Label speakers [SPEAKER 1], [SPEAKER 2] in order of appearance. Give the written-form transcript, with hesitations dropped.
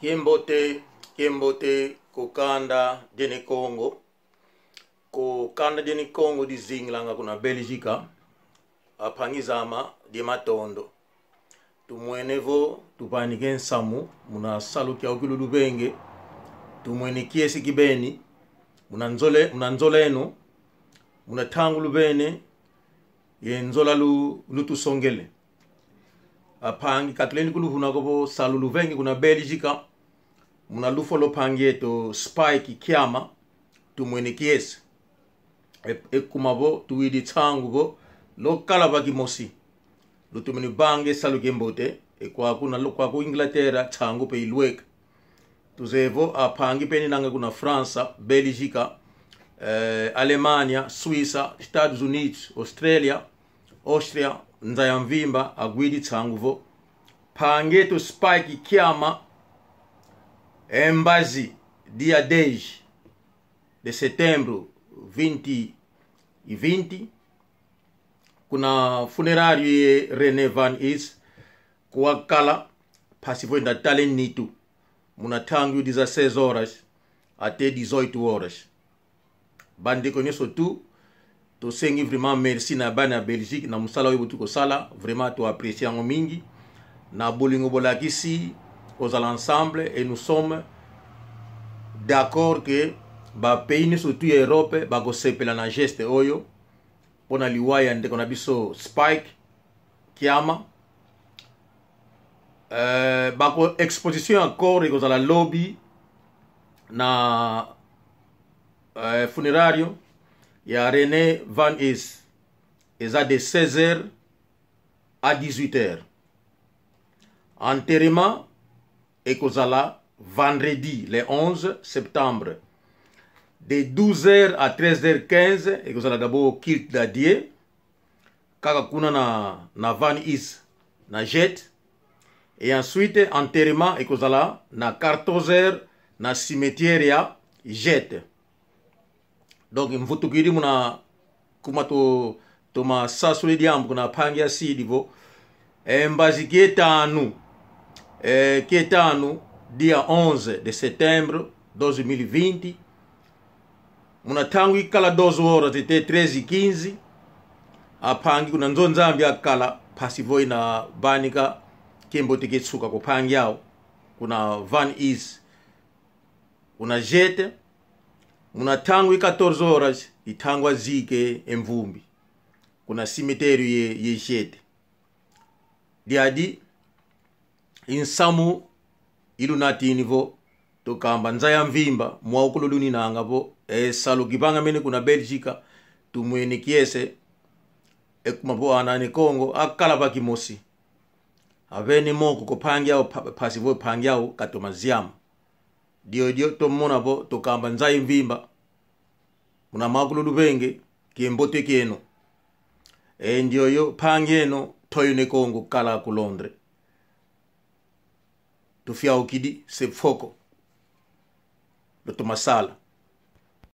[SPEAKER 1] Kiembote kukanda jeni Congo. Kukanda jeni Congo di zinglanga kuna Belgica. Apangizama di matondo. Tumwenevo tupanike nsamu. Muna salu kia ukilu lubenge. Tumwene kiesi kibeni. Muna nzole eno. Muna tangu lubene. Ye nzola lutusongele. Apangi katuleni kuluvuna kopo salu luvengi kuna Belgica. Muna lufolo pangie to Spike Kiama. Tumwene kiesi. Kumabo tuwidi tangu bo. Lo kalabaki mosi. Lutumini bange salu Kiembote. Kwa ku Inglaterra tangu pe ilwek. Tuzevo apangi peni nanga kuna Fransa, Belgica, Alemania, Suissa, Estados Unidos, Australia, Austria, Nzayamvimba, Agwidi Tanguvo. Pange to Spike Kiama, Embazi, dia 10 de setembro 2020. Kuna funerário ye René Van Is, kwa kala, pasivo inda talen nitu. Muna tangu 16 horas até 18 horas. Bande conheço tu. To sengi vraiment merci na bana Belgique na musala webu tuko sala. Vraiment to apprécier en mingi. Na bolingo bolakisi aux ensemble et nous sommes d'accord que ba pays ni surtout Europe ba go sepela na geste oyo. Pona liwaya ndeko na biso Spike Kiama. Bako exposition encore et la lobby na funérario ya René Van Is eza de 16h à 18h. Enterrement ekozala vendredi le 11 septembre de 12h à 13h15 ekozala d'abord culte d'adieu kaka kuna na Van Is na jet. Et ensuite, enterrement ekozala na 14h na cimetière ya Jet. Donc, mvutukiri muna kuma to ma sasule diambu kuna pangi ya sidivo. Mbazi kietanu dia 11 de septembre 2020. Muna tangu ikala 2 horas ete 13h15. Apangi kuna nzonzambi akala pasivoi na banika. Kiembote ketsuka kupangi yao. Kuna Van Is. Kuna Jet. Kuna tangu 14 horas. Itangwa zike emvumbi. Kuna cimetière ye Jet. Diadi. Insamu. Ilunati nivo. Tokamba Nzayamvimba. Mwaokululuni na angavo. Salu kipanga mene kuna Belgica. Tumwene kiese. Kumabo anane Congo. Akalabaki mosi. Aveni moko kupangia pasivo pangia katoma ziama. Dio to mona bo to kamba Nzayamvimba. Muna makulu lubenge Kiembote kieno. Ndio yo pangieno toyune Congo kala ku Londres. Tufia ukidi se foko. Lo tomasala.